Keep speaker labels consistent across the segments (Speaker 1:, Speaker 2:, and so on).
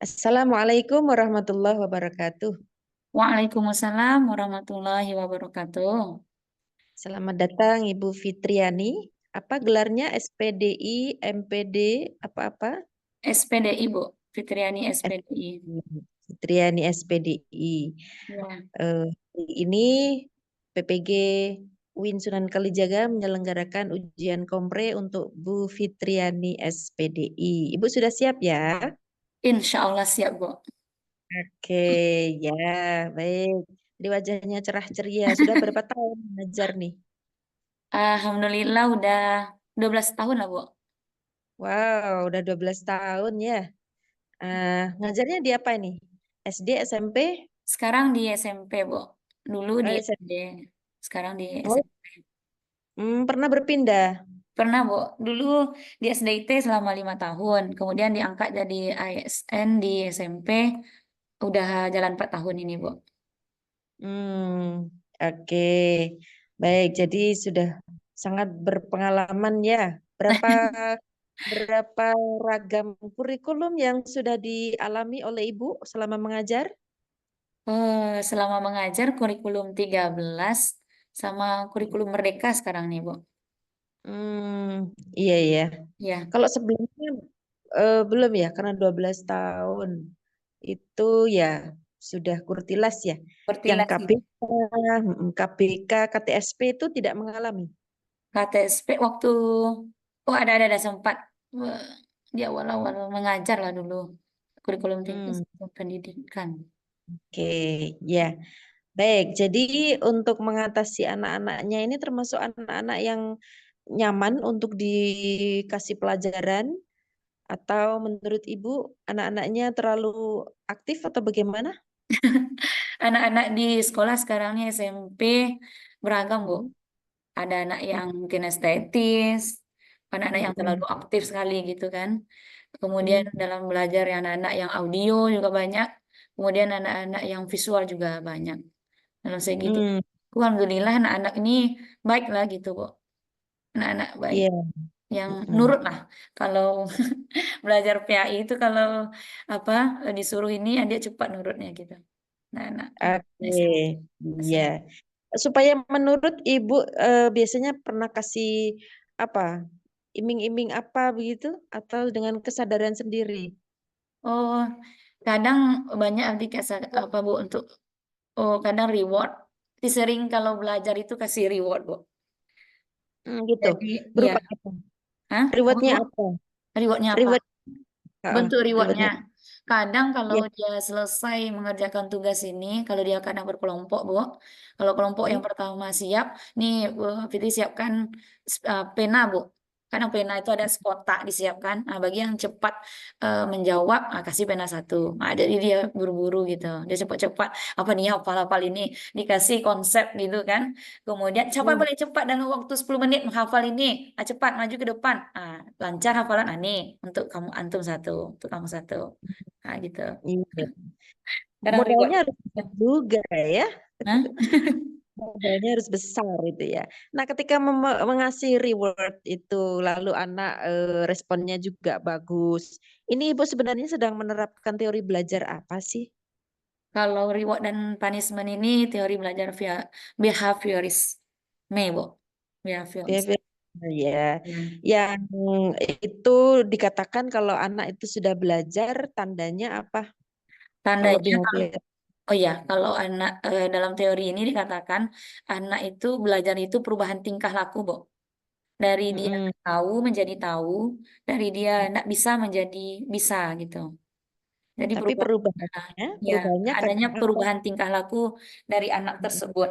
Speaker 1: Assalamualaikum warahmatullahi wabarakatuh.
Speaker 2: Waalaikumsalam warahmatullahi wabarakatuh.
Speaker 1: Selamat datang Ibu Fitriani. Apa gelarnya? SPDI, MPD, apa-apa?
Speaker 2: SPDI, Bu. Fitriani
Speaker 1: SPDI.
Speaker 2: SPDI.
Speaker 1: Fitriani SPDI.
Speaker 2: Ya.
Speaker 1: Eh, ini PPG UIN Sunan Kalijaga menyelenggarakan ujian kompre untuk Bu Fitriani SPDI. Ibu sudah siap ya?
Speaker 2: Insya Allah siap, Bu.
Speaker 1: Oke, ya, baik. Di wajahnya cerah ceria. Sudah berapa tahun mengajar nih?
Speaker 2: Alhamdulillah udah 12 tahun lah, Bu.
Speaker 1: Wow, udah 12 tahun ya. Ngajarnya di apa ini? SD, SMP?
Speaker 2: Sekarang di SMP, Bu. Dulu di SD.
Speaker 1: SMP.
Speaker 2: Sekarang di
Speaker 1: Oh,
Speaker 2: SMP.
Speaker 1: pernah berpindah.
Speaker 2: Pernah, Bu. Dulu di SDIT selama 5 tahun. Kemudian diangkat jadi ASN di SMP. Udah jalan 4 tahun ini, Bu.
Speaker 1: Oke. Baik, jadi sudah sangat berpengalaman ya. Berapa berapa ragam kurikulum yang sudah dialami oleh Ibu selama mengajar?
Speaker 2: Selama mengajar kurikulum 13 sama kurikulum Merdeka sekarang nih, Bu.
Speaker 1: Iya iya.
Speaker 2: Ya,
Speaker 1: Kalau sebelumnya belum ya, karena 12 tahun itu ya sudah kurtilas ya. Yang
Speaker 2: bertilas gitu.
Speaker 1: KPK, KBK, KTSP itu tidak mengalami.
Speaker 2: KTSP waktu, oh ada sempat eh, di awal-awal mengajar lah dulu. Kurikulum tinggi
Speaker 1: Hmm,
Speaker 2: pendidikan.
Speaker 1: oke, ya. Baik, jadi untuk mengatasi anak-anaknya ini termasuk anak-anak yang nyaman untuk dikasih pelajaran atau menurut Ibu anak-anaknya terlalu aktif atau bagaimana?
Speaker 2: Anak-anak di sekolah sekarang nih SMP beragam, Bu.
Speaker 1: Hmm,
Speaker 2: Ada anak
Speaker 1: hmm,
Speaker 2: yang kinestetis, anak-anak yang terlalu
Speaker 1: hmm,
Speaker 2: aktif sekali gitu kan. Kemudian
Speaker 1: hmm.
Speaker 2: dalam belajar yang anak-anak yang audio juga banyak. Kemudian anak-anak yang visual juga banyak. Dalam segi itu,
Speaker 1: Hmm,
Speaker 2: alhamdulillah anak-anak ini baik lah gitu, Bu. Anak-anak baik.
Speaker 1: iya.
Speaker 2: Yang
Speaker 1: Mm-mm.
Speaker 2: nurut lah. Kalau belajar PAI itu kalau apa disuruh ini dia cepat nurutnya gitu. Nah,
Speaker 1: Oke,
Speaker 2: SM,
Speaker 1: iya. Supaya menurut Ibu biasanya pernah kasih apa? Iming-iming apa begitu? Atau dengan kesadaran sendiri?
Speaker 2: Oh, kadang banyak aplikasi apa Bu untuk kadang reward. Sering kalau belajar itu kasih reward, Bu.
Speaker 1: Gitu.
Speaker 2: Jadi ya,
Speaker 1: Berupa apa?
Speaker 2: hah? Apa
Speaker 1: Rewardnya
Speaker 2: Bu?
Speaker 1: apa?
Speaker 2: Rewardnya apa?
Speaker 1: Reward,
Speaker 2: Bentuk rewardnya.
Speaker 1: rewardnya.
Speaker 2: Kadang kalau
Speaker 1: Ya.
Speaker 2: dia selesai mengerjakan tugas ini, kalau dia kadang berkelompok, Bu. Kalau kelompok yang
Speaker 1: Hmm.
Speaker 2: pertama siap, nih Bu Fitri siapkan pena, Bu. Kadang pena itu ada kotak disiapkan. Nah, bagi yang cepat menjawab, kasih pena satu. Nah, jadi dia buru-buru gitu. Dia cepat-cepat. Apa nih hafal-hafal ini? Dikasih konsep gitu kan. Kemudian siapa yang
Speaker 1: Hmm.
Speaker 2: paling cepat dalam waktu 10 menit menghafal ini? Cepat maju ke depan. Lancar hafalan. Nih untuk kamu antum satu, untuk kamu satu. Gitu.
Speaker 1: Iya.
Speaker 2: Kadang reward.
Speaker 1: Modalnya harus besar juga ya.
Speaker 2: Hah?
Speaker 1: Modalnya harus besar itu ya. Nah, ketika mengasih reward itu, lalu anak responnya juga bagus. Ini Ibu sebenarnya sedang menerapkan teori belajar apa sih?
Speaker 2: Kalau reward dan punishment ini teori belajar via behaviorisme, Bu. Behaviorisme.
Speaker 1: Behavior ya.
Speaker 2: Ya.
Speaker 1: Yang itu dikatakan kalau anak itu sudah belajar, tandanya apa? Kalau
Speaker 2: Tandanya,
Speaker 1: behavior.
Speaker 2: oh ya, kalau anak dalam teori ini dikatakan anak itu belajar itu perubahan tingkah laku, Bu. Dari dia
Speaker 1: Mm-mm.
Speaker 2: tahu menjadi tahu, dari dia tidak bisa menjadi bisa gitu. Jadi
Speaker 1: Tapi
Speaker 2: perubahan, ya,
Speaker 1: perubahannya
Speaker 2: adanya
Speaker 1: karena apa?
Speaker 2: perubahan tingkah laku dari anak tersebut.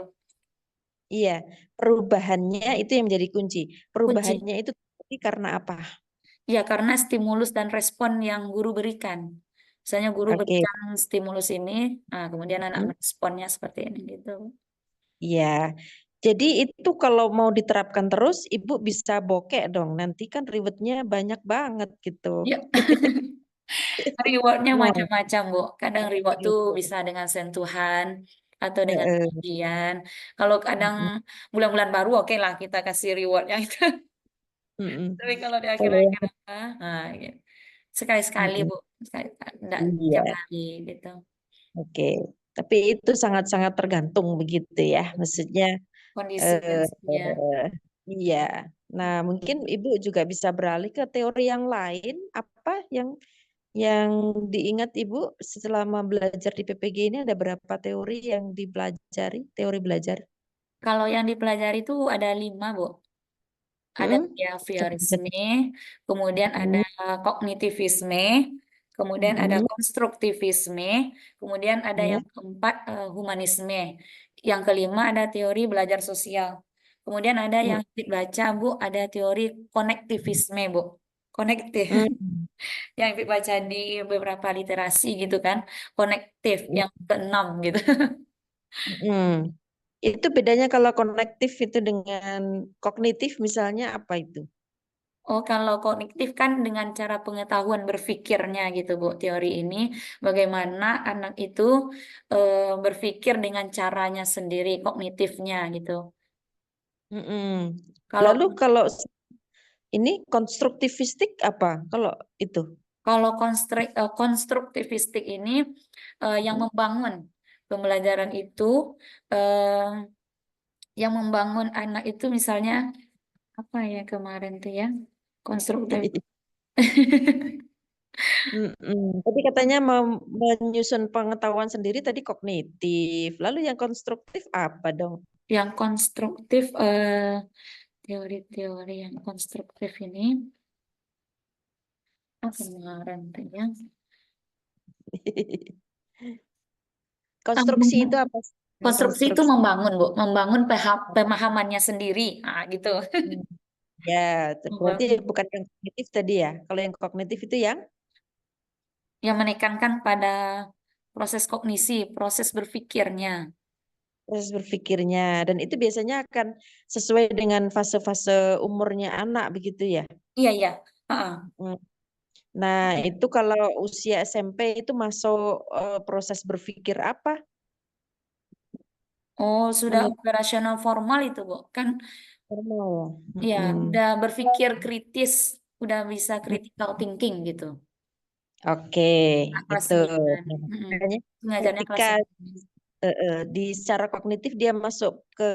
Speaker 1: Iya, perubahannya itu yang menjadi kunci.
Speaker 2: Kunci.
Speaker 1: Perubahannya itu karena apa?
Speaker 2: Ya, karena stimulus dan respon yang guru berikan. Misalnya guru
Speaker 1: Oke.
Speaker 2: berikan stimulus ini, kemudian anak meresponnya seperti ini gitu.
Speaker 1: Iya. Jadi itu kalau mau diterapkan terus, Ibu bisa bokek dong. Nanti kan rewardnya banyak banget gitu.
Speaker 2: Ya, rewardnya
Speaker 1: Nah,
Speaker 2: macam-macam, Bu. Kadang reward tuh bisa dengan sentuhan atau dengan
Speaker 1: heeh.
Speaker 2: pujian. Kalau kadang
Speaker 1: Mm-mm.
Speaker 2: bulan-bulan baru, oke lah kita kasih reward yang itu.
Speaker 1: Mm-mm.
Speaker 2: Tapi kalau di
Speaker 1: Kalau
Speaker 2: akhir-akhir
Speaker 1: yang
Speaker 2: gitu. Sekali-sekali
Speaker 1: Mm-mm.
Speaker 2: Bu, sekali, enggak tiap
Speaker 1: Iya,
Speaker 2: hari gitu.
Speaker 1: oke. Tapi itu sangat-sangat tergantung begitu ya. Maksudnya,
Speaker 2: Kondisi dan
Speaker 1: eh,
Speaker 2: ya.
Speaker 1: iya. Nah, mungkin Ibu juga bisa beralih ke teori yang lain. Apa yang diingat Ibu selama belajar di PPG ini ada berapa teori yang dipelajari? Teori belajar?
Speaker 2: Kalau yang dipelajari itu ada 5 Bu. Ada
Speaker 1: Mm-mm.
Speaker 2: behaviorisme, kemudian ada kognitivisme, kemudian ada
Speaker 1: Mm-mm.
Speaker 2: konstruktivisme, kemudian ada
Speaker 1: Mm-mm.
Speaker 2: yang keempat humanisme, yang kelima ada teori belajar sosial, kemudian ada yang baca Bu, ada teori konektivisme Bu, konektif,
Speaker 1: Mm-mm.
Speaker 2: yang baca di beberapa literasi gitu kan, konektif yang keenam gitu.
Speaker 1: Mm-mm. Itu bedanya kalau konektif itu dengan kognitif misalnya apa itu?
Speaker 2: Oh, kalau kognitif kan dengan cara pengetahuan berpikirnya gitu, Bu. Teori ini bagaimana anak itu berpikir dengan caranya sendiri, kognitifnya gitu.
Speaker 1: Mm-mm.
Speaker 2: Kalau
Speaker 1: Lalu kalau ini konstruktivistik apa? Kalau itu?
Speaker 2: kalau konstruktivistik ini yang membangun pembelajaran itu, eh, yang membangun anak itu misalnya apa ya kemarin tuh ya, konstruktif.
Speaker 1: Mm-mm. Tadi katanya menyusun pengetahuan sendiri tadi kognitif. Lalu yang konstruktif apa dong?
Speaker 2: Yang konstruktif, teori-teori yang konstruktif ini apa kemarin tuh ya?
Speaker 1: Konstruksi itu
Speaker 2: Um,
Speaker 1: apa sih? Yang
Speaker 2: Konstruksi itu
Speaker 1: konstruksi.
Speaker 2: membangun, Bu, membangun pemahamannya sendiri. Ah, gitu.
Speaker 1: Hmm. Ya, berarti
Speaker 2: Membangun.
Speaker 1: bukan yang kognitif tadi ya. Kalau yang kognitif itu yang
Speaker 2: Yang menekankan pada proses kognisi, proses berpikirnya.
Speaker 1: proses berpikirnya. Dan itu biasanya akan sesuai dengan fase-fase umurnya anak begitu ya.
Speaker 2: Iya, iya. Heeh.
Speaker 1: Hmm. Nah, itu kalau usia SMP itu masuk proses berpikir apa?
Speaker 2: Oh, sudah
Speaker 1: Menurut
Speaker 2: operasional formal itu, Bu. Kan
Speaker 1: normal.
Speaker 2: ya,
Speaker 1: Mm-mm.
Speaker 2: udah berpikir kritis, udah bisa critical thinking gitu.
Speaker 1: Oke,
Speaker 2: Nah, kelas
Speaker 1: itu.
Speaker 2: 9.
Speaker 1: Nah,
Speaker 2: Mm-mm.
Speaker 1: makanya
Speaker 2: Ngajarnya
Speaker 1: ketika
Speaker 2: kelas 9.
Speaker 1: di secara kognitif dia masuk ke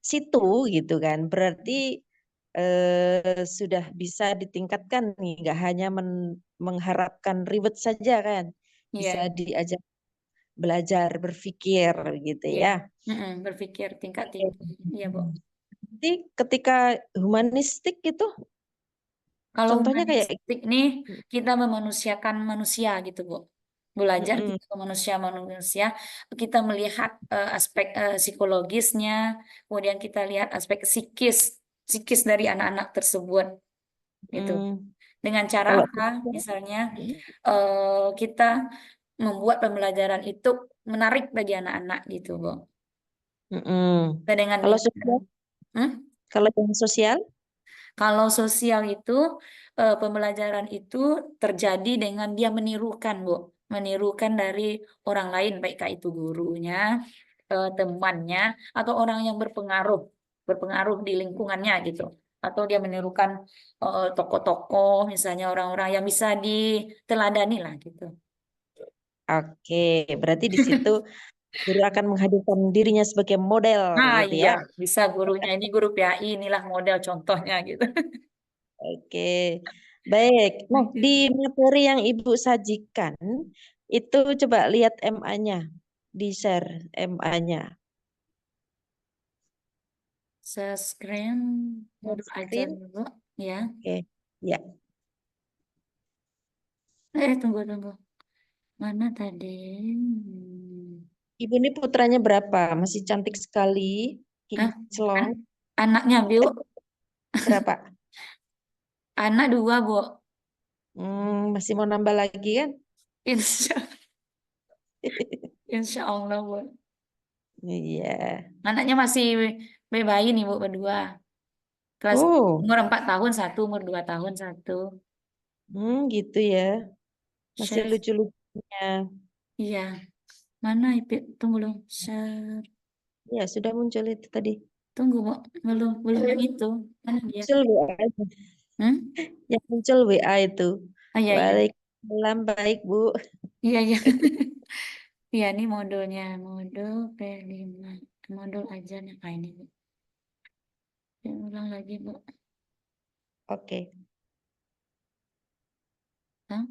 Speaker 1: situ gitu kan, berarti sudah bisa ditingkatkan nih, nggak hanya mengharapkan ribet saja kan, bisa
Speaker 2: Iya,
Speaker 1: diajak belajar berpikir gitu
Speaker 2: iya.
Speaker 1: ya.
Speaker 2: Mm-mm, berpikir tingkat
Speaker 1: Oke.
Speaker 2: tinggi. Iya, Bu.
Speaker 1: Jadi ketika humanistik itu
Speaker 2: Kalau
Speaker 1: contohnya kayak
Speaker 2: humanistik nih, kita memanusiakan manusia gitu, Bu. Belajar
Speaker 1: mm-mm,
Speaker 2: kita ke manusia-manusia, kita melihat aspek psikologisnya, kemudian kita lihat aspek psikis dari anak-anak tersebut gitu.
Speaker 1: mm,
Speaker 2: Dengan cara
Speaker 1: kalau
Speaker 2: apa? Misalnya kita membuat pembelajaran itu menarik bagi anak-anak gitu, Bu.
Speaker 1: mm-mm.
Speaker 2: Dengan
Speaker 1: Kalau sosial,
Speaker 2: Hmm?
Speaker 1: kalau yang sosial,
Speaker 2: Kalau sosial itu, pembelajaran itu terjadi dengan dia menirukan, Bu. Menirukan dari orang lain, baik itu gurunya, temannya, atau orang yang berpengaruh di lingkungannya gitu. Atau dia menirukan tokoh-tokoh, misalnya orang-orang yang bisa diteladani lah gitu.
Speaker 1: oke, berarti di situ guru akan menghadirkan dirinya sebagai model
Speaker 2: Nah,
Speaker 1: gitu
Speaker 2: iya,
Speaker 1: ya.
Speaker 2: bisa gurunya ini guru PAI, inilah model contohnya gitu.
Speaker 1: Oke, baik. Nah, di materi yang Ibu sajikan, itu coba lihat MA-nya, di-share MA-nya.
Speaker 2: Saya screen
Speaker 1: Share
Speaker 2: duduk aja
Speaker 1: screen.
Speaker 2: dulu, ya.
Speaker 1: Oke, ya.
Speaker 2: Tunggu, tunggu. Mana tadi?
Speaker 1: Ibu ini putranya berapa? Masih cantik sekali,
Speaker 2: Hah?
Speaker 1: kinclong.
Speaker 2: Anaknya, Bu.
Speaker 1: Eh, berapa?
Speaker 2: Anak dua, Bu.
Speaker 1: Masih mau nambah lagi kan?
Speaker 2: Insya, insya Allah, Bu.
Speaker 1: Iya.
Speaker 2: Anaknya masih bayi nih, Bu, berdua. Kelas
Speaker 1: Oh,
Speaker 2: umur 4 tahun, satu. Umur 2 tahun, satu.
Speaker 1: gitu ya. Masih
Speaker 2: Share.
Speaker 1: lucu-lucunya.
Speaker 2: Iya. Mana, Ipit? Tunggu dong. Share.
Speaker 1: Ya, sudah muncul itu tadi.
Speaker 2: Tunggu, Bu. Belum, belum yang itu. Mana dia?
Speaker 1: Muncul WA,
Speaker 2: Hmm?
Speaker 1: yang muncul WA itu.
Speaker 2: Oh iya, iya.
Speaker 1: Waalaikumsalam, baik, Bu.
Speaker 2: Iya, iya. Iya, ini modulnya. Modul P5. Modul ajarnya kayak ini, Bu. Ya, ulang lagi, Bu.
Speaker 1: Oke.
Speaker 2: Hah?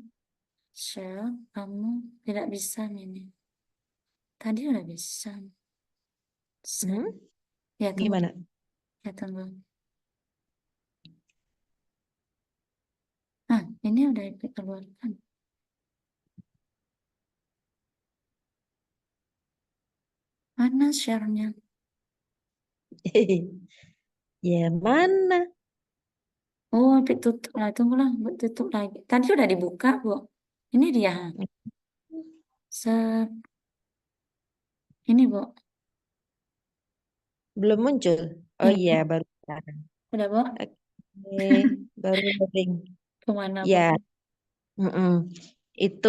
Speaker 2: Shell, kamu tidak bisa ini. Tadi udah bisa.
Speaker 1: Hmm?
Speaker 2: Shell. Ya, tunggu.
Speaker 1: Gimana?
Speaker 2: Ya, tunggu. Nah, ini udah dikeluarkan. Mana share-nya?
Speaker 1: Ya, mana?
Speaker 2: Oh, tutup lah. Tunggulah, Bu, tutup lagi. Tadi udah dibuka, Bu. Ini dia. Set. Ini, Bu.
Speaker 1: Belum muncul. Oh
Speaker 2: Ini,
Speaker 1: iya,
Speaker 2: Bu.
Speaker 1: baru sekarang.
Speaker 2: Udah, Bu.
Speaker 1: Oke, baru loading.
Speaker 2: Kemana, Bu?
Speaker 1: Ya, mm-mm. Itu.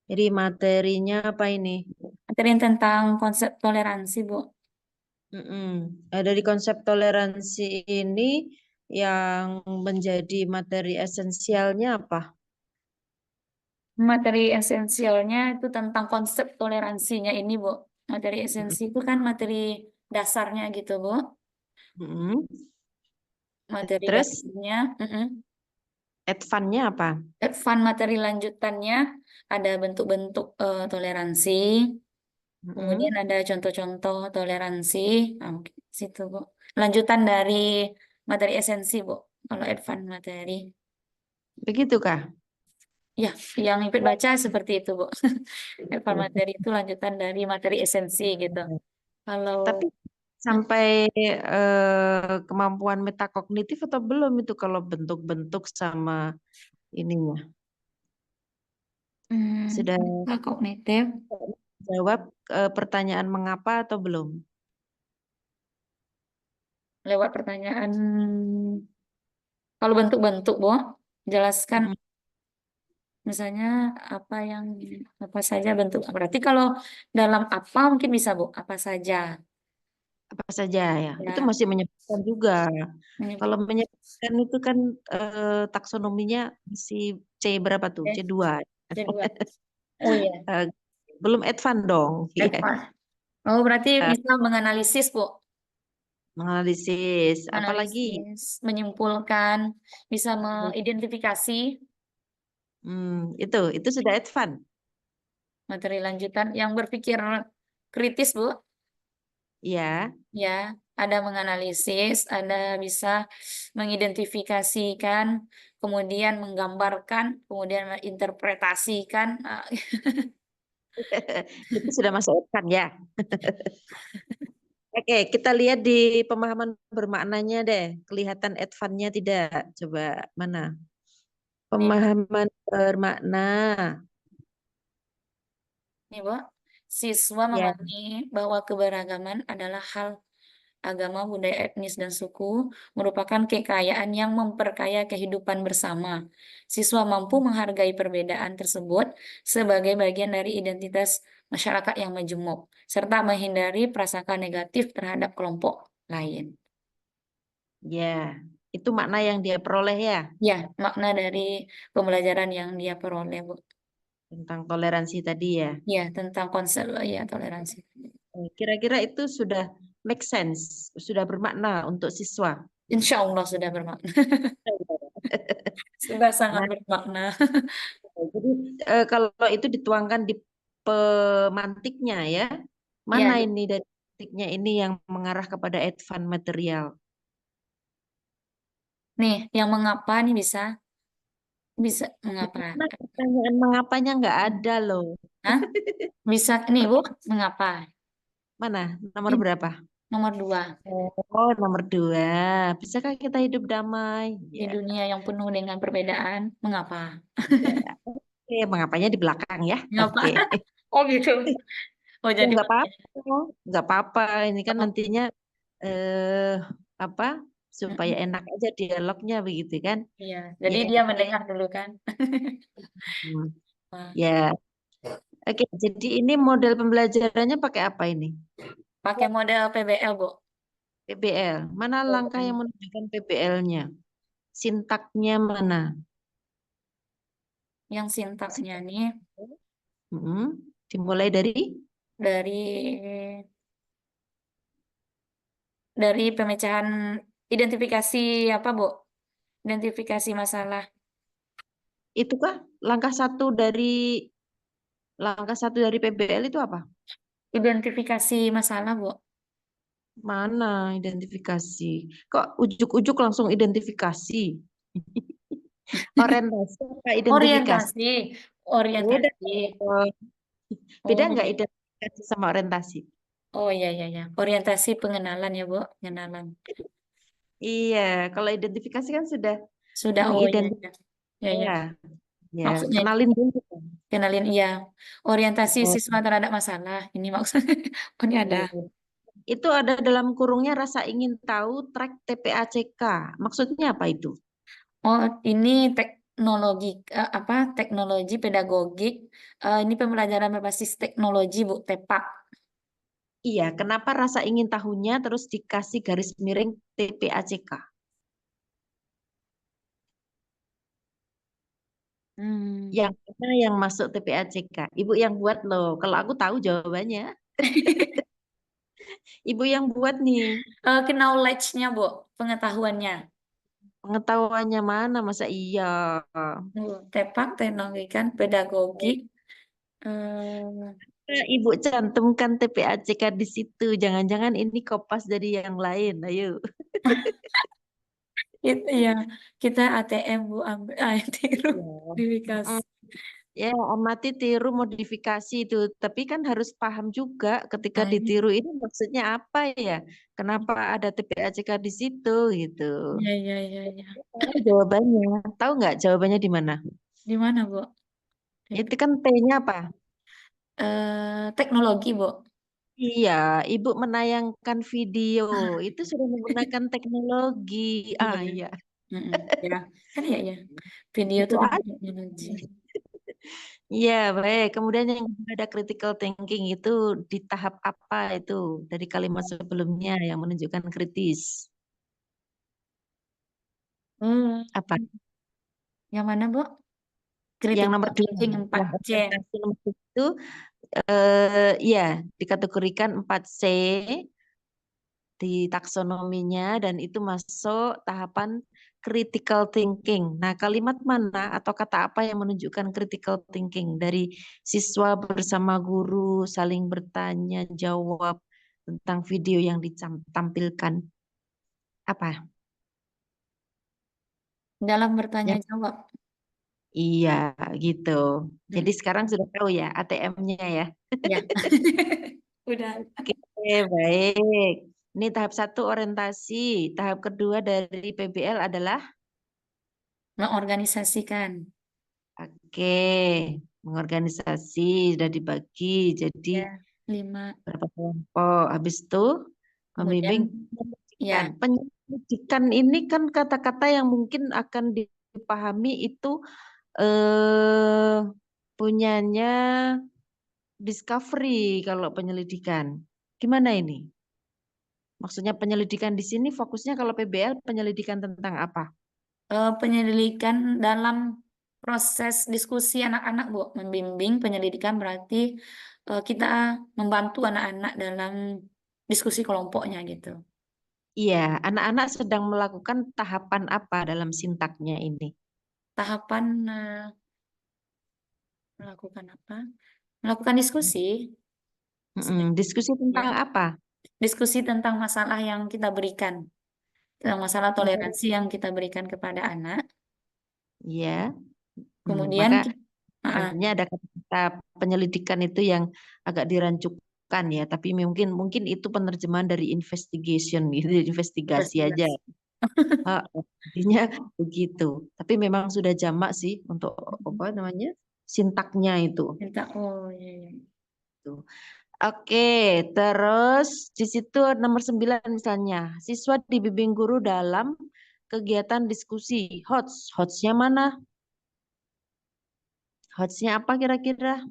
Speaker 1: Jadi materinya apa ini?
Speaker 2: Materi tentang konsep toleransi, Bu.
Speaker 1: Mm-mm. Dari konsep toleransi ini yang menjadi materi esensialnya apa?
Speaker 2: Materi esensialnya itu tentang konsep toleransinya ini, Bu. Materi
Speaker 1: Mm-mm.
Speaker 2: esensi itu kan materi dasarnya gitu, Bu.
Speaker 1: Mm-mm.
Speaker 2: Materi
Speaker 1: Terus
Speaker 2: dasarnya. Mm-mm.
Speaker 1: advance-nya apa?
Speaker 2: Advan materi lanjutannya ada bentuk-bentuk toleransi. Kemudian
Speaker 1: Mm-mm.
Speaker 2: ada contoh-contoh toleransi. Nah, mungkin situ, Bu. Lanjutan dari materi esensi, Bu. Kalau advan materi.
Speaker 1: Begitukah?
Speaker 2: Ya, yang Ipit baca seperti itu, Bu. Advan materi itu lanjutan dari materi esensi gitu. Kalau
Speaker 1: Tapi
Speaker 2: hmm,
Speaker 1: sampai kemampuan metakognitif atau belum itu kalau bentuk-bentuk sama ininya? Sudah
Speaker 2: kognitif
Speaker 1: jawab pertanyaan mengapa atau belum?
Speaker 2: lewat pertanyaan kalau bentuk-bentuk, Bu, jelaskan
Speaker 1: Mm-mm.
Speaker 2: misalnya apa yang apa saja bentuk. Berarti kalau dalam apa mungkin bisa, Bu, apa saja.
Speaker 1: Apa saja ya? Itu
Speaker 2: Ya,
Speaker 1: masih menyebutkan juga.
Speaker 2: menyebut
Speaker 1: Kalau menyebutkan itu kan taksonominya masih C berapa tuh?
Speaker 2: eh,
Speaker 1: C2.
Speaker 2: C2. Oh iya,
Speaker 1: Eh, belum advance dong. Iya.
Speaker 2: advance. Oh, berarti bisa menganalisis, Bu.
Speaker 1: Menganalisis. Apalagi
Speaker 2: Menganalisis, menyimpulkan, bisa
Speaker 1: hmm,
Speaker 2: mengidentifikasi
Speaker 1: itu sudah advance.
Speaker 2: materi lanjutan yang berpikir kritis, Bu.
Speaker 1: Ya.
Speaker 2: Ya, ada menganalisis, ada bisa mengidentifikasikan, kemudian menggambarkan, kemudian menginterpretasikan. Nah,
Speaker 1: Itu sudah masuk advance ya. Oke, kita lihat di pemahaman bermaknanya deh. Kelihatan advance-nya tidak? Coba mana?
Speaker 2: nih,
Speaker 1: Pemahaman bermakna.
Speaker 2: nih, Bu. Siswa
Speaker 1: Ya.
Speaker 2: memahami bahwa keberagaman adalah hal agama, budaya, etnis, dan suku merupakan kekayaan yang memperkaya kehidupan bersama. Siswa mampu menghargai perbedaan tersebut sebagai bagian dari identitas masyarakat yang majemuk, serta menghindari prasangka negatif terhadap kelompok lain.
Speaker 1: Ya, itu makna yang dia peroleh ya
Speaker 2: Ya, makna dari pembelajaran yang dia peroleh, Bu.
Speaker 1: tentang toleransi tadi ya.
Speaker 2: Ya, tentang konsep ya toleransi.
Speaker 1: Kira-kira itu sudah make sense, sudah bermakna untuk siswa.
Speaker 2: Insya Allah sudah bermakna. Sudah sangat
Speaker 1: Nah,
Speaker 2: bermakna.
Speaker 1: jadi kalau itu dituangkan di pemantiknya ya, mana
Speaker 2: Ya,
Speaker 1: ini dari pemantiknya ini yang mengarah kepada advance material?
Speaker 2: nih yang mengapa nih bisa bisa mengapa?
Speaker 1: Mana pertanyaan mengapanya nggak ada loh.
Speaker 2: Hah? Bisa nih, Bu, mengapa?
Speaker 1: Mana nomor
Speaker 2: Ini
Speaker 1: berapa?
Speaker 2: nomor dua
Speaker 1: Oh, nomor 2. Bisakah kita hidup damai?
Speaker 2: di
Speaker 1: Ya.
Speaker 2: dunia yang penuh dengan perbedaan. Mengapa?
Speaker 1: Oke, mengapanya di belakang ya.
Speaker 2: Mengapa?
Speaker 1: Oke.
Speaker 2: Oh gitu. Oh
Speaker 1: Ya
Speaker 2: jadi
Speaker 1: nggak apa-apa, nggak apa-apa. Ini kan
Speaker 2: oh,
Speaker 1: nantinya eh apa supaya
Speaker 2: mm-mm.
Speaker 1: enak aja dialognya begitu kan?
Speaker 2: Iya. Jadi
Speaker 1: Ya,
Speaker 2: dia mendengar dulu kan.
Speaker 1: hmm,
Speaker 2: Wah,
Speaker 1: ya. Oke, jadi ini model pembelajarannya pakai apa ini?
Speaker 2: pakai model PBL, Bu.
Speaker 1: PBL. Mana langkah yang menunjukkan PBL-nya? Sintaknya mana?
Speaker 2: yang sintaknya nih
Speaker 1: Mm-mm. Dimulai dari
Speaker 2: dari pemecahan identifikasi apa, Bu? Identifikasi masalah.
Speaker 1: itu kah langkah satu dari PBL itu apa?
Speaker 2: Identifikasi masalah, Bu.
Speaker 1: Mana identifikasi? Kok ujuk-ujuk langsung identifikasi? Orientasi apa identifikasi?
Speaker 2: Orientasi,
Speaker 1: Beda.
Speaker 2: orientasi.
Speaker 1: Beda
Speaker 2: Oh,
Speaker 1: nggak
Speaker 2: iya.
Speaker 1: identifikasi sama orientasi?
Speaker 2: Oh, iya, iya, iya. Orientasi pengenalan ya, Bu. Pengenalan.
Speaker 1: Iya, kalau identifikasi kan sudah
Speaker 2: Sudah, oh, iya, iya.
Speaker 1: mengidentifikasi.
Speaker 2: Ya, ya.
Speaker 1: Ya, ya,
Speaker 2: Maksudnya itu.
Speaker 1: kenalin dulu.
Speaker 2: Kenalin, iya. Orientasi
Speaker 1: Oh,
Speaker 2: siswa terhadap masalah. Ini maksudnya. Oh, ini ada.
Speaker 1: iya. Itu ada dalam kurungnya rasa ingin tahu track TPACK. Maksudnya apa itu?
Speaker 2: Oh, ini teknologi, apa? Teknologi pedagogik. Ini pembelajaran berbasis teknologi, Bu. TEPAK.
Speaker 1: Iya, kenapa rasa ingin tahunya terus dikasih garis miring TPACK?
Speaker 2: Hmm.
Speaker 1: Yang mana yang masuk TPACK? Ibu yang buat loh. Kalau aku tahu jawabannya, ibu yang buat nih.
Speaker 2: Knowledge-nya, Bu. Pengetahuannya.
Speaker 1: Pengetahuannya mana? Masa iya?
Speaker 2: TEPAK, teknologi kan pedagogik. Eh,
Speaker 1: Ibu cantumkan TPACK di situ. Jangan-jangan ini kopas dari yang lain. Ayo.
Speaker 2: itu ya, kita ATM, Bu, ambil tiru
Speaker 1: Ya.
Speaker 2: modifikasi.
Speaker 1: Mm. Ya, amati tiru modifikasi itu. Tapi kan harus paham juga ketika
Speaker 2: Nah, ini.
Speaker 1: ditiru ini maksudnya apa ya? Kenapa ada TPACK di situ gitu.
Speaker 2: Ya, ya, ya, ya.
Speaker 1: Tahu jawabannya. Tahu nggak jawabannya di mana?
Speaker 2: Di mana, Bu?
Speaker 1: Itu kan T-nya apa?
Speaker 2: Teknologi, Bu.
Speaker 1: Iya, Ibu menayangkan video. Itu sudah menggunakan teknologi.
Speaker 2: Iya,
Speaker 1: Ah,
Speaker 2: ya.
Speaker 1: iya.
Speaker 2: Mm-mm. Ya, kan ya, ya. Video
Speaker 1: Itu
Speaker 2: itu kan
Speaker 1: aja.
Speaker 2: teknologi.
Speaker 1: Iya, baik. Kemudian yang kedua ada critical thinking itu di tahap apa itu dari kalimat sebelumnya yang menunjukkan kritis.
Speaker 2: Hmm.
Speaker 1: Apa?
Speaker 2: Yang mana, Bu?
Speaker 1: Yang
Speaker 2: Critical
Speaker 1: nomor dua,
Speaker 2: thinking
Speaker 1: yang
Speaker 2: 4C.
Speaker 1: orientasi nomor itu ya dikategorikan 4C di taksonominya dan itu masuk tahapan critical thinking. Nah, kalimat mana atau kata apa yang menunjukkan critical thinking dari siswa bersama guru saling bertanya jawab tentang video yang ditampilkan? Apa?
Speaker 2: Dalam bertanya
Speaker 1: Ya,
Speaker 2: jawab.
Speaker 1: iya gitu. Jadi
Speaker 2: Hmm.
Speaker 1: sekarang sudah tahu ya ATM-nya ya.
Speaker 2: Ya. Udah.
Speaker 1: Oke, baik. Ini tahap satu orientasi. Tahap kedua dari PBL adalah
Speaker 2: Mengorganisasikan.
Speaker 1: oke, mengorganisasi sudah dibagi jadi
Speaker 2: Ya. 5.
Speaker 1: berapa kelompok. Habis itu
Speaker 2: Kemudian,
Speaker 1: membimbing
Speaker 2: ya.
Speaker 1: penyidikan. Penyidikan ini kan kata-kata yang mungkin akan dipahami itu eh punyanya Discovery kalau penyelidikan. Gimana ini? Maksudnya penyelidikan di sini fokusnya kalau PBL penyelidikan tentang apa?
Speaker 2: Penyelidikan dalam proses diskusi anak-anak, Bu. Membimbing penyelidikan berarti kita membantu anak-anak dalam diskusi kelompoknya gitu.
Speaker 1: Iya, anak-anak sedang melakukan tahapan apa dalam sintaknya ini?
Speaker 2: Tahapan melakukan apa? Melakukan diskusi.
Speaker 1: Diskusi
Speaker 2: Ya,
Speaker 1: tentang apa?
Speaker 2: diskusi tentang masalah yang kita berikan, tentang masalah toleransi yang kita berikan kepada anak.
Speaker 1: Iya,
Speaker 2: Kemudian,
Speaker 1: maka
Speaker 2: ah,
Speaker 1: sebenarnya ada kata-kata penyelidikan itu yang agak dirancukan ya, tapi mungkin mungkin itu penerjemahan dari investigation gitu, investigasi aja.
Speaker 2: investigasi.
Speaker 1: Ah, Intinya begitu. Tapi memang sudah jamak sih untuk apa namanya sintaknya itu.
Speaker 2: Minta, oh, iya, iya.
Speaker 1: Tuh. Oke, terus di situ nomor 9 misalnya, siswa dibimbing guru dalam kegiatan diskusi. Hotsnya mana? Hotsnya apa kira-kira?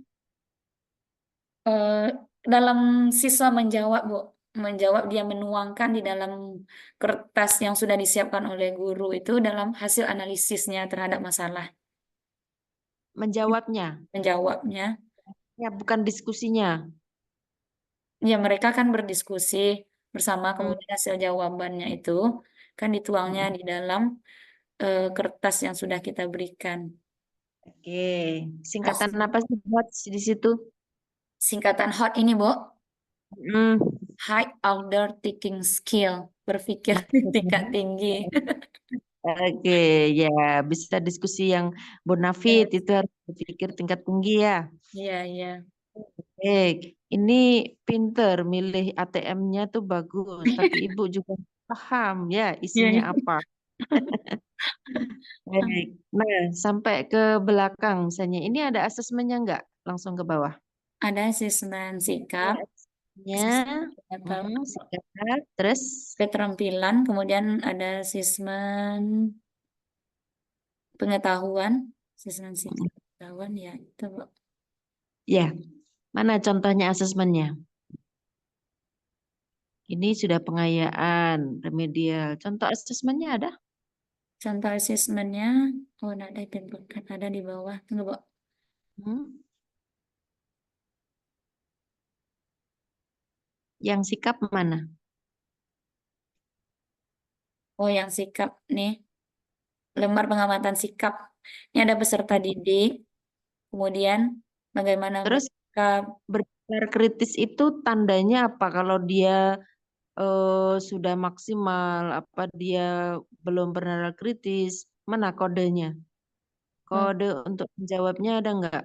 Speaker 2: Eh, dalam siswa menjawab, Bu, menjawab dia menuangkan di dalam kertas yang sudah disiapkan oleh guru itu dalam hasil analisisnya terhadap masalah.
Speaker 1: menjawabnya.
Speaker 2: menjawabnya.
Speaker 1: Ya, bukan diskusinya.
Speaker 2: Ya, mereka kan berdiskusi bersama,
Speaker 1: Hmm.
Speaker 2: kemudian hasil jawabannya itu kan dituangnya
Speaker 1: Hmm.
Speaker 2: di dalam kertas yang sudah kita berikan.
Speaker 1: Oke, singkatan
Speaker 2: Hasil
Speaker 1: apa sih buat di situ?
Speaker 2: singkatan HOT ini, Bu,
Speaker 1: Hmm.
Speaker 2: High Order Thinking Skill, berpikir tingkat tinggi.
Speaker 1: Oke, ya bisa diskusi yang bonafit
Speaker 2: Yes.
Speaker 1: itu harus berpikir tingkat tinggi ya.
Speaker 2: Iya, iya.
Speaker 1: Baik, ini pinter milih ATM-nya tuh bagus, tapi ibu juga paham ya
Speaker 2: Iya,
Speaker 1: isinya
Speaker 2: iya.
Speaker 1: apa. Baik, nah sampai ke belakang misalnya, ini ada asesmennya nggak? Langsung ke bawah.
Speaker 2: Ada asesmen
Speaker 1: Ini
Speaker 2: sikap, asesmen
Speaker 1: asesmennya,
Speaker 2: pengetahuan,
Speaker 1: sikap, terus
Speaker 2: keterampilan, kemudian ada asesmen pengetahuan, asesmen sikap pengetahuan, ya itu, Bu.
Speaker 1: ya, mana contohnya asesmennya? Ini sudah pengayaan, remedial. Contoh asesmennya ada?
Speaker 2: Contoh asesmennya, oh ada ditentukan, ada di bawah. Tunggu, Bu.
Speaker 1: Hmm? Yang sikap mana?
Speaker 2: Oh, yang sikap nih, lembar pengamatan sikap. Ini ada peserta didik, kemudian bagaimana
Speaker 1: Terus
Speaker 2: bersikap.
Speaker 1: berbicara kritis itu tandanya apa? Kalau dia sudah maksimal, apa dia belum pernah kritis? Mana kodenya?
Speaker 2: Oh,
Speaker 1: Kode untuk menjawabnya ada nggak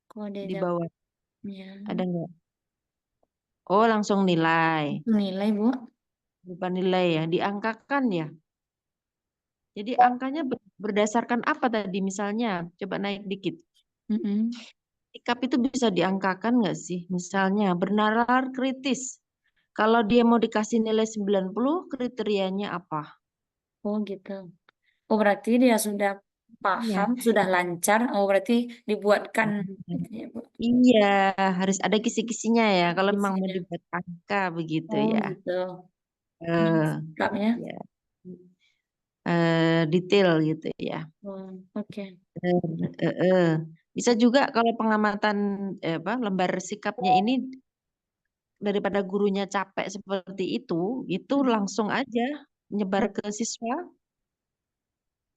Speaker 2: kode
Speaker 1: di bawah?
Speaker 2: jawabnya.
Speaker 1: Ada nggak? Oh, langsung nilai.
Speaker 2: Nilai, Bu.
Speaker 1: Bukan nilai ya, diangkakan ya. Jadi angkanya berdasarkan apa tadi? Misalnya, coba naik dikit.
Speaker 2: Mm-mm.
Speaker 1: Sikap itu bisa diangkakan nggak sih? Misalnya, bernalar kritis. Kalau dia mau dikasih nilai 90, kriterianya apa?
Speaker 2: Oh, gitu. Oh, berarti dia sudah paham,
Speaker 1: Ya.
Speaker 2: sudah lancar. Oh, berarti dibuatkan gitu ya, Bu.
Speaker 1: Iya, harus ada kisi-kisinya ya. Kalau memang mau
Speaker 2: Isinya.
Speaker 1: dibuat angka begitu
Speaker 2: Oh,
Speaker 1: ya.
Speaker 2: gitu. Ini
Speaker 1: Eh,
Speaker 2: sikapnya.
Speaker 1: ya. Detail gitu ya.
Speaker 2: Oh, oke.
Speaker 1: Eh, eh, eh. Bisa juga kalau pengamatan apa lembar sikapnya ini daripada gurunya capek seperti itu langsung aja nyebar ke siswa,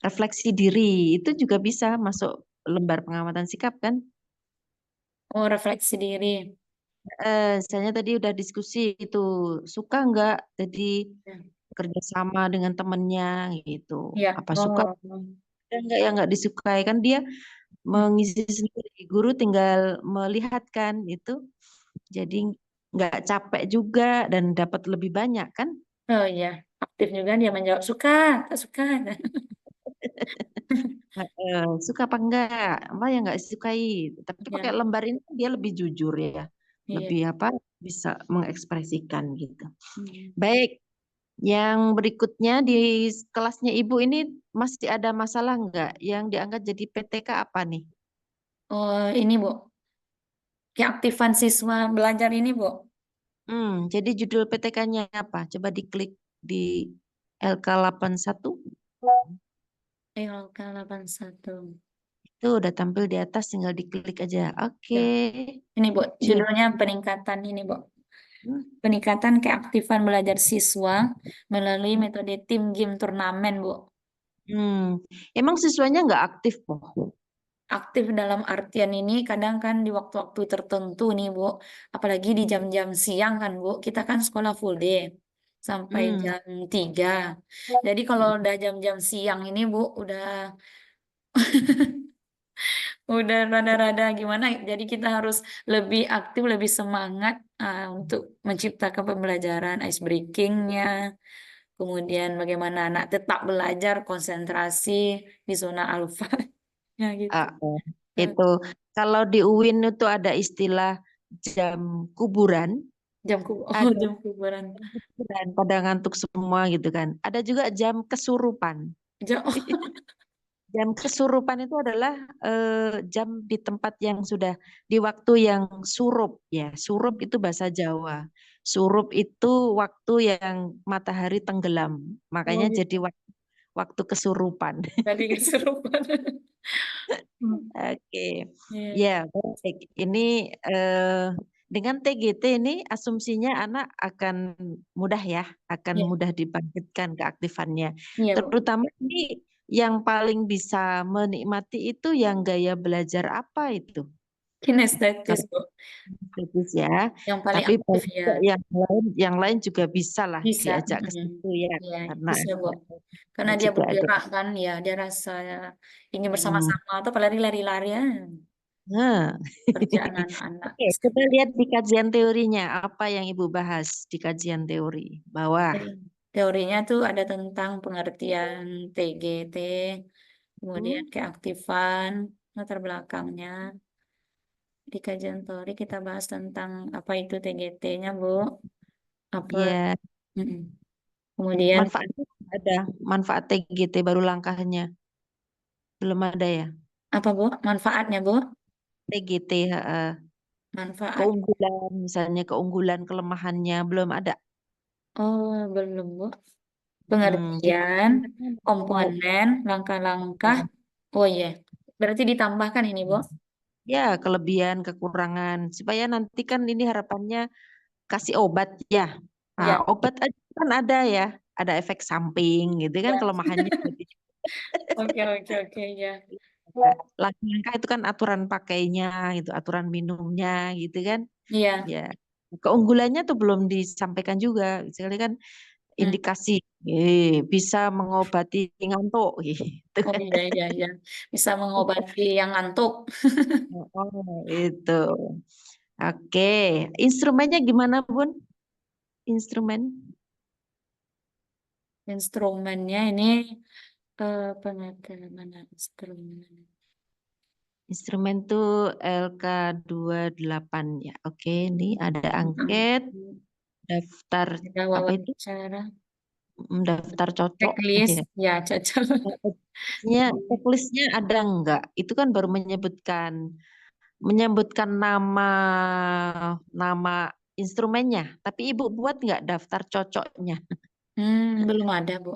Speaker 1: refleksi diri itu juga bisa masuk lembar pengamatan sikap kan.
Speaker 2: Oh, refleksi diri.
Speaker 1: Misalnya tadi udah diskusi itu suka nggak jadi
Speaker 2: Ya.
Speaker 1: kerjasama dengan temennya gitu.
Speaker 2: Ya.
Speaker 1: Apa suka
Speaker 2: Oh.
Speaker 1: ada nggak yang nggak disukai kan dia
Speaker 2: Hmm.
Speaker 1: mengisi sendiri. Guru tinggal melihat kan itu. Jadi nggak capek juga dan dapat lebih banyak kan.
Speaker 2: Oh, iya. Aktif juga dia menjawab suka, tak suka.
Speaker 1: Suka apa enggak? Apa yang nggak disukai. Tapi pakai
Speaker 2: Ya.
Speaker 1: lembar ini dia lebih jujur ya.
Speaker 2: Iya.
Speaker 1: Lebih apa bisa mengekspresikan gitu.
Speaker 2: Hmm.
Speaker 1: Baik, yang berikutnya di kelasnya Ibu ini masih ada masalah enggak? Yang diangkat jadi PTK apa nih?
Speaker 2: Oh, ini, Bu. Keaktifan siswa belajar ini, Bu.
Speaker 1: Jadi judul PTK-nya apa? Coba diklik di LK81.
Speaker 2: LK81.
Speaker 1: Itu udah tampil di atas, tinggal diklik aja. Oke.
Speaker 2: Ya. Ini, Bu.
Speaker 1: Judul.
Speaker 2: Judulnya peningkatan ini, Bu. Peningkatan keaktifan belajar siswa melalui metode tim game turnamen, Bu.
Speaker 1: Hmm. Emang siswanya nggak aktif, Po?
Speaker 2: Aktif dalam artian ini kadang kan di waktu-waktu tertentu nih, Bu. Apalagi di jam-jam siang kan, Bu. Kita kan sekolah full day sampai
Speaker 1: Hmm.
Speaker 2: jam 3. Jadi kalau udah jam-jam siang ini, Bu, udah rada-rada gimana. Jadi kita harus lebih aktif, lebih semangat untuk menciptakan pembelajaran, ice breakingnya. Kemudian bagaimana anak tetap belajar, konsentrasi di zona alfa. Ya gitu.
Speaker 1: Ah, oh. Itu kalau di UIN itu ada istilah jam kuburan,
Speaker 2: Oh,
Speaker 1: ada
Speaker 2: jam kuburan.
Speaker 1: jam kuburan pada ngantuk semua gitu kan. Ada juga jam kesurupan.
Speaker 2: Jam,
Speaker 1: Jam kesurupan itu adalah jam di tempat yang sudah di waktu yang surup ya. Surup itu bahasa Jawa. Surup itu waktu yang matahari tenggelam.
Speaker 2: oh
Speaker 1: Makanya jadi
Speaker 2: gitu.
Speaker 1: waktu kesurupan.
Speaker 2: Tadi kesurupan. Hmm,
Speaker 1: Oke,
Speaker 2: iya,
Speaker 1: ya baik. Ini dengan TGT ini asumsinya anak akan mudah ya, akan
Speaker 2: iya,
Speaker 1: mudah dibangkitkan keaktifannya.
Speaker 2: iya, Bu.
Speaker 1: Terutama ini yang paling bisa menikmati itu yang gaya belajar apa itu?
Speaker 2: Kinestetis,
Speaker 1: Kalau
Speaker 2: Bu.
Speaker 1: bagus ya,
Speaker 2: Yang paling
Speaker 1: tapi
Speaker 2: aktif
Speaker 1: banyak
Speaker 2: ya.
Speaker 1: kok yang lain juga bisa lah
Speaker 2: Bisa.
Speaker 1: diajak ke
Speaker 2: Mm-mm.
Speaker 1: situ ya,
Speaker 2: Iya,
Speaker 1: karena
Speaker 2: bisa, Bu. Karena dia
Speaker 1: juga ada.
Speaker 2: bergerak kan, ya, dia rasa ingin
Speaker 1: Hmm.
Speaker 2: bersama-sama atau lari-lari-lari ya.
Speaker 1: Nah.
Speaker 2: Kerjaan anak-anak.
Speaker 1: Oke, kita lihat di kajian teorinya apa yang Ibu bahas di kajian teori bawah.
Speaker 2: Teorinya tuh ada tentang pengertian TGT, kemudian
Speaker 1: Hmm.
Speaker 2: keaktifan, latar belakangnya. Di kajian teori kita bahas tentang apa itu TGT-nya, Bu. Apa,
Speaker 1: Ya,
Speaker 2: mm-mm. Kemudian
Speaker 1: manfaatnya ada manfaat TGT baru langkahnya belum ada ya.
Speaker 2: apa, Bu? Manfaatnya, Bu?
Speaker 1: TGT
Speaker 2: Manfaat.
Speaker 1: keunggulan misalnya keunggulan kelemahannya belum ada.
Speaker 2: Oh, belum, Bu.
Speaker 1: Kita
Speaker 2: Pengertian,
Speaker 1: mau
Speaker 2: komponen, langkah-langkah. Oh iya. Berarti ditambahkan ini, Bu.
Speaker 1: ya kelebihan kekurangan supaya nanti kan ini harapannya kasih obat ya. Nah,
Speaker 2: Ya,
Speaker 1: obat aja kan ada ya, ada efek samping gitu kan
Speaker 2: ya.
Speaker 1: kelemahannya.
Speaker 2: Oke, oke, oke, ya.
Speaker 1: Langkah itu kan aturan pakainya gitu, aturan minumnya gitu kan.
Speaker 2: Iya.
Speaker 1: Ya. Keunggulannya tuh belum disampaikan juga. Sekali kan
Speaker 2: Hmm.
Speaker 1: indikasi bisa mengobati ngantuk gitu
Speaker 2: Oh
Speaker 1: kan.
Speaker 2: iya, iya, iya. Bisa mengobati yang ngantuk.
Speaker 1: Oh, itu. Oke, instrumennya gimana, Bun? Instrumen.
Speaker 2: Instrumennya ini pengertian mana instrumen?
Speaker 1: Instrumen tuh LK28 ya. Oke, ini ada angket, daftar
Speaker 2: Ada
Speaker 1: apa itu?
Speaker 2: wawancara,
Speaker 1: Daftar cocok.
Speaker 2: checklist,
Speaker 1: Ya.
Speaker 2: ya cocok.
Speaker 1: Checklistnya ada enggak? Itu kan baru menyebutkan nama instrumennya. Tapi Ibu buat enggak daftar cocoknya?
Speaker 2: Belum ada, Bu.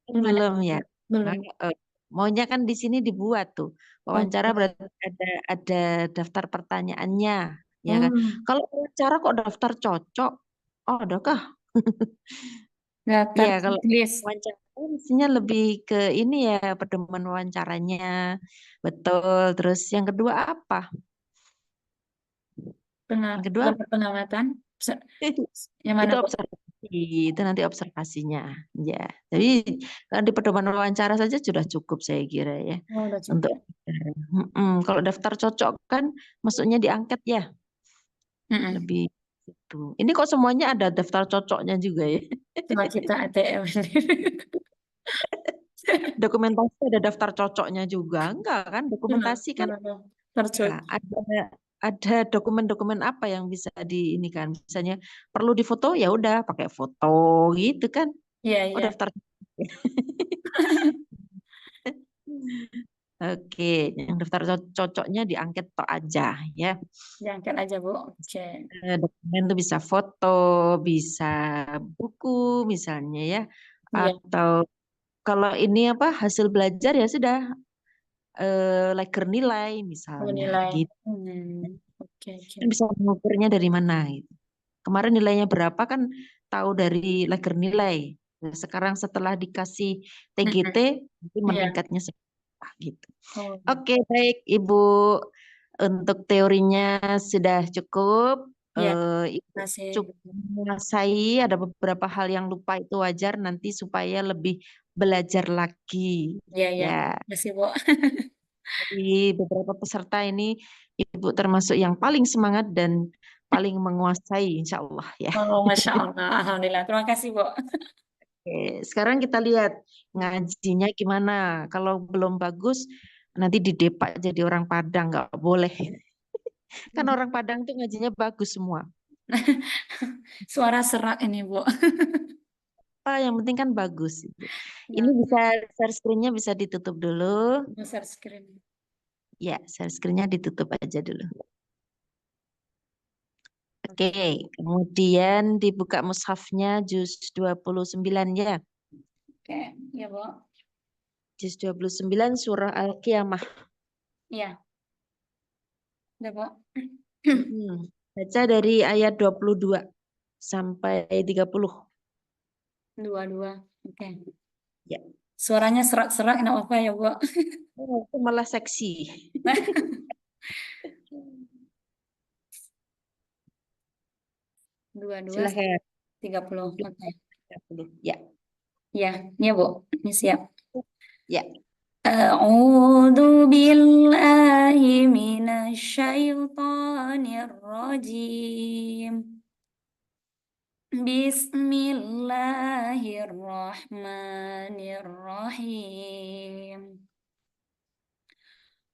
Speaker 2: Belum ada.
Speaker 1: Belum ya.
Speaker 2: Belum.
Speaker 1: Nah, maunya kan di sini dibuat tuh. Wawancara
Speaker 2: Oke.
Speaker 1: berarti ada daftar pertanyaannya, ya kan?
Speaker 2: Oh,
Speaker 1: Kalau wawancara kok daftar cocok? Oh, adakah?
Speaker 2: daftar
Speaker 1: Iya, kalau
Speaker 2: checklist.
Speaker 1: wawancara mestinya lebih ke ini ya, pedoman wawancaranya. Betul. Terus yang kedua apa? Yang kedua
Speaker 2: Lembar pengamatan. Se- Yang mana,
Speaker 1: itu
Speaker 2: Bu?
Speaker 1: observasi, itu nanti observasinya. Ya, jadi kalau di pedoman wawancara saja sudah cukup saya kira ya
Speaker 2: Oh, udah
Speaker 1: untuk
Speaker 2: cukup.
Speaker 1: kalau daftar cocok kan maksudnya diangkat ya
Speaker 2: Mm-mm.
Speaker 1: lebih itu. Ini kok semuanya ada daftar cocoknya juga ya.
Speaker 2: Cuma kita ATM.
Speaker 1: Dokumentasi ada daftar cocoknya juga. Enggak kan?
Speaker 2: Cuma,
Speaker 1: Dokumentasi kan
Speaker 2: mana, Bu?
Speaker 1: ya,
Speaker 2: Tercocok.
Speaker 1: ada dokumen-dokumen apa yang bisa di ini kan. Misalnya perlu difoto ya udah pakai foto gitu kan.
Speaker 2: Iya,
Speaker 1: Oh
Speaker 2: iya.
Speaker 1: daftar. Oke, yang daftar cocoknya diangket tok aja ya.
Speaker 2: Diangkat aja, Bu. Oke.
Speaker 1: Dokumen itu bisa foto, bisa buku misalnya ya.
Speaker 2: Iya,
Speaker 1: Atau kalau ini apa hasil belajar ya sudah leker nilai misalnya
Speaker 2: menilai.
Speaker 1: gitu.
Speaker 2: Oke, oke.
Speaker 1: Kan bisa mengukurnya dari mana gitu. Kemarin nilainya berapa kan tahu dari leker nilai. Nah, sekarang setelah dikasih TGT
Speaker 2: Mm-mm.
Speaker 1: nanti
Speaker 2: Iya.
Speaker 1: meningkatnya seberapa gitu.
Speaker 2: Oh,
Speaker 1: Oke, baik Ibu. Untuk teorinya sudah cukup.
Speaker 2: iya.
Speaker 1: Ibu
Speaker 2: Masih.
Speaker 1: cukup menguasai. Ada beberapa hal yang lupa itu wajar nanti supaya lebih belajar lagi.
Speaker 2: Iya, iya.
Speaker 1: Ya,
Speaker 2: Masih, Bu.
Speaker 1: dari beberapa peserta ini Ibu termasuk yang paling semangat dan paling menguasai, insya Allah ya.
Speaker 2: Oh, Masya Allah. Alhamdulillah. Terima kasih, Bu.
Speaker 1: Oke, sekarang kita lihat ngajinya gimana. Kalau belum bagus, nanti didepak jadi orang Padang nggak boleh. Kan orang Padang tuh ngajinya bagus semua.
Speaker 2: Suara serak ini, Bu.
Speaker 1: Apa yang penting kan bagus. Ini
Speaker 2: Ya,
Speaker 1: bisa share screen-nya bisa ditutup dulu.
Speaker 2: besar screen.
Speaker 1: Ya, share screen-nya ditutup aja dulu. Oke,
Speaker 2: Oke.
Speaker 1: kemudian dibuka mushafnya juz 29 ya.
Speaker 2: Oke. Ya, Bu.
Speaker 1: Juz 29 surah Al-Qiyamah.
Speaker 2: Iya. Udah, Bu.
Speaker 1: Baca dari ayat 22 sampai 30.
Speaker 2: Dua-dua. Oke.
Speaker 1: Ya.
Speaker 2: Suaranya serak-serak, enggak apa-apa ya, Bu.
Speaker 1: Oh, itu malah seksi.
Speaker 2: Dua-dua,
Speaker 1: Silahkan.
Speaker 2: 30.
Speaker 1: 22
Speaker 2: Oke.
Speaker 1: sampai 30. Ya.
Speaker 2: Ya, ya, Bu. Ini siap.
Speaker 1: Ya.
Speaker 2: أعوذ بالله من الشيطان الرجيم بسم الله الرحمن الرحيم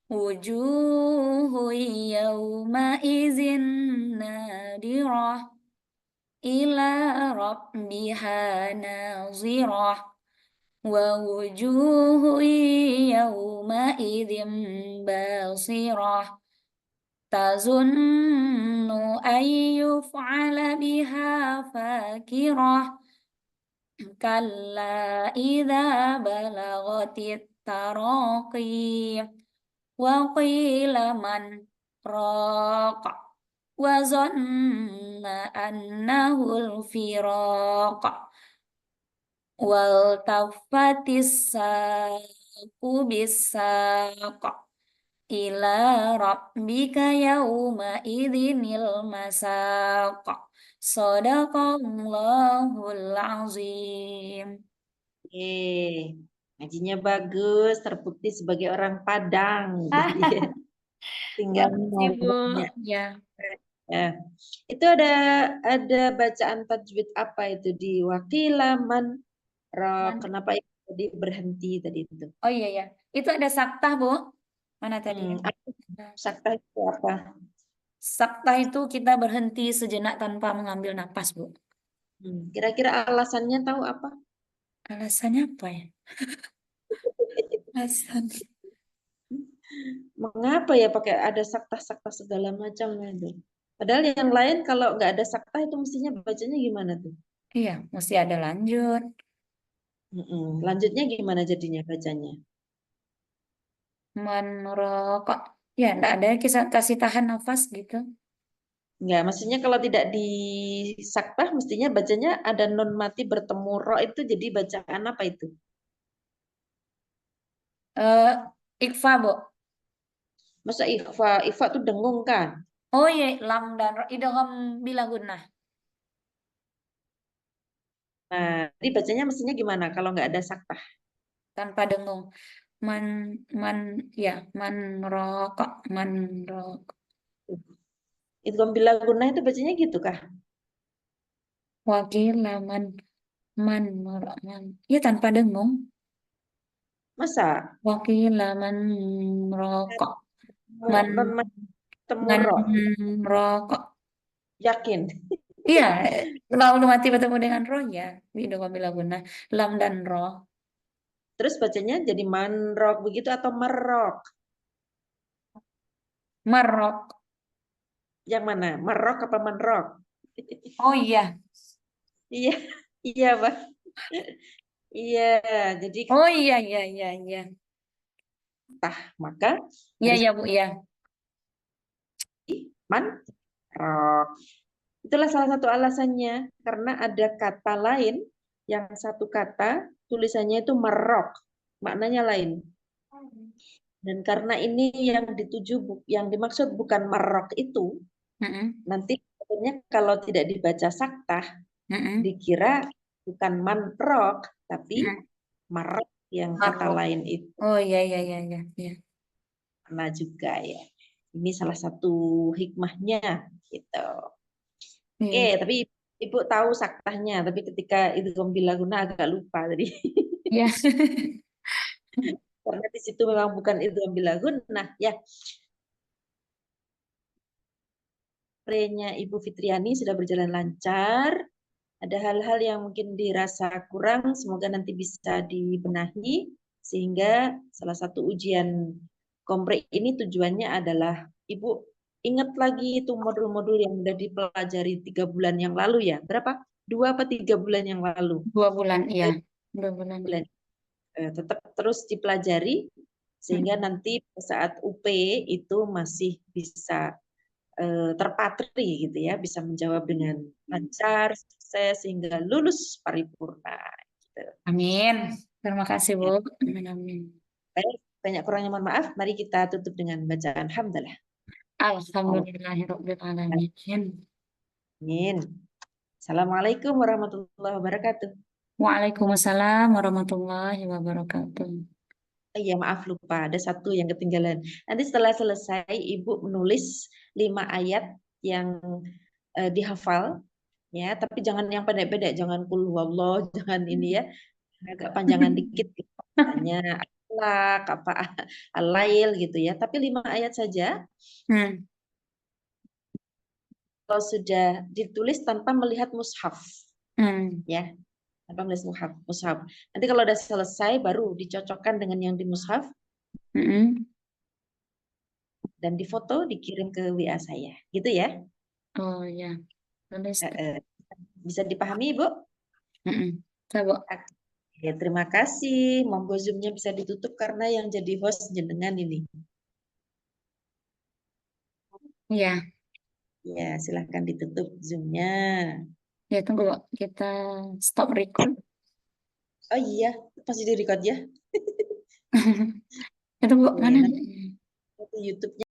Speaker 2: وجوه يومئذ نادرة إلى ربها ناظرة ووجوه يومئذ باصرة تظن أن يفعل بها فاكرة كلا إذا بلغت التراقي وقيل من راق وظن أنه الفراق والتفت الساق بالساق إلى ربك يومئذ المساق صدق الله العظيم.
Speaker 1: Ngajinya bagus, terbukti sebagai orang Padang. Jadi tinggal
Speaker 2: Makasih, Bu.
Speaker 1: ngomongnya.
Speaker 2: Ya.
Speaker 1: Ya. Itu ada bacaan tajwid apa itu di wakilaman roh.
Speaker 2: Nanti.
Speaker 1: Kenapa itu tadi berhenti tadi itu?
Speaker 2: Oh iya ya. Itu ada saktah, Bu. Mana tadi?
Speaker 1: Sakta itu apa?
Speaker 2: Saktah itu kita berhenti sejenak tanpa mengambil napas, Bu.
Speaker 1: Kira-kira alasannya tahu apa?
Speaker 2: Alasannya apa ya? Alasan.
Speaker 1: Mengapa ya pakai ada sakta-sakta segala macam itu? Padahal yang lain kalau nggak ada sakta itu mestinya bacanya gimana tuh?
Speaker 2: Iya, mesti ada lanjut.
Speaker 1: Lanjutnya gimana jadinya bacanya?
Speaker 2: Merokok. Ya, enggak ada kisah kasih tahan nafas gitu.
Speaker 1: Enggak, maksudnya kalau tidak di sakta mestinya bacanya ada nun mati bertemu ro itu jadi bacaan apa itu?
Speaker 2: Eh, Ikfa, Bu.
Speaker 1: Masa ikhfa, ikhfa tuh dengung kan?
Speaker 2: Oh iya, lam dan ro. Idgham bila gunnah.
Speaker 1: Nah, jadi bacanya mestinya gimana kalau nggak ada sakta?
Speaker 2: Tanpa dengung. Man, man, ya, man rokok, man rokok.
Speaker 1: Itu bila gunah itu bacanya gitu kah?
Speaker 2: Wakil, man, man, man. Ya, tanpa dengung.
Speaker 1: Masa
Speaker 2: Wakil, man, rokok. Man,
Speaker 1: non mati bertemu
Speaker 2: man,
Speaker 1: ro?
Speaker 2: rokok.
Speaker 1: Yakin?
Speaker 2: Iya, kalau mati bertemu dengan roh ya. Idgham bila gunnah. Lam dan roh.
Speaker 1: Terus bacanya jadi manrok begitu atau merok?
Speaker 2: Marok.
Speaker 1: Yang mana? Merok apa manrok?
Speaker 2: Oh iya.
Speaker 1: Iya, iya, Pak. Iya, jadi
Speaker 2: Oh iya, iya, iya, iya.
Speaker 1: tah maka
Speaker 2: Iya,
Speaker 1: harus
Speaker 2: iya, Bu, iya.
Speaker 1: manrok. Itulah salah satu alasannya karena ada kata lain yang satu kata tulisannya itu merok, maknanya lain. Dan karena ini yang dituju yang dimaksud bukan merok itu,
Speaker 2: Mm-mm.
Speaker 1: nanti sebenarnya kalau tidak dibaca saktah
Speaker 2: Mm-mm.
Speaker 1: dikira bukan manrok tapi
Speaker 2: Mm-mm.
Speaker 1: marok yang kata
Speaker 2: Marok.
Speaker 1: lain itu.
Speaker 2: Oh iya, iya, iya, iya, iya.
Speaker 1: Karena juga ya. Ini salah satu hikmahnya gitu. Oke,
Speaker 2: Iya.
Speaker 1: tapi Ibu tahu saktahnya, tapi ketika itu guna agak lupa tadi.
Speaker 2: Iya.
Speaker 1: Karena di situ memang bukan itu guna ya. Prenya Ibu Fitriani sudah berjalan lancar. Ada hal-hal yang mungkin dirasa kurang, semoga nanti bisa dibenahi sehingga salah satu ujian kompre ini tujuannya adalah Ibu ingat lagi itu modul-modul yang sudah dipelajari 3 bulan yang lalu ya. Berapa? 2 apa 3 bulan yang lalu?
Speaker 2: 2 bulan, iya. 2 bulan.
Speaker 1: Bulan. tetap terus dipelajari sehingga nanti saat UP itu masih bisa terpatri gitu ya, bisa menjawab dengan lancar, sukses sehingga lulus paripurna. Gitu.
Speaker 2: Amin. Terima kasih, Bu.
Speaker 1: Ya.
Speaker 2: Amin, amin.
Speaker 1: Baik, banyak kurangnya mohon maaf. Mari kita tutup dengan bacaan hamdalah.
Speaker 2: Alhamdulillahirabbil alamin.
Speaker 1: Amin. Assalamualaikum warahmatullahi wabarakatuh.
Speaker 2: Waalaikumsalam warahmatullahi wabarakatuh.
Speaker 1: Iya, maaf lupa, ada satu yang ketinggalan. Nanti setelah selesai, Ibu menulis 5 ayat yang dihafal, ya. Tapi jangan yang pendek-pendek, jangan kul huwallah, jangan ini ya, agak panjangan dikit, misalnya akhlak, apa alail gitu ya. Tapi 5 ayat saja.
Speaker 2: Hmm.
Speaker 1: Kalau sudah ditulis tanpa melihat mushaf,
Speaker 2: Hmm.
Speaker 1: ya, tanpa melihat mushaf. Nanti kalau udah selesai, baru dicocokkan dengan yang di mushaf.
Speaker 2: Hmm.
Speaker 1: Dan difoto dikirim ke WA saya, gitu ya.
Speaker 2: Oh ya, tulis.
Speaker 1: Bisa dipahami, Ibu?
Speaker 2: Bu.
Speaker 1: Oke, terima kasih. Monggo Zoom-nya bisa ditutup karena yang jadi host jenengan ini.
Speaker 2: Ya,
Speaker 1: Ya, silahkan ditutup Zoom-nya.
Speaker 2: ya tunggu, Bu. Kita stop record.
Speaker 1: Oh iya, pasti di record ya.
Speaker 2: Itu Bu,
Speaker 1: Oke,
Speaker 2: mana?
Speaker 1: nanti YouTube-nya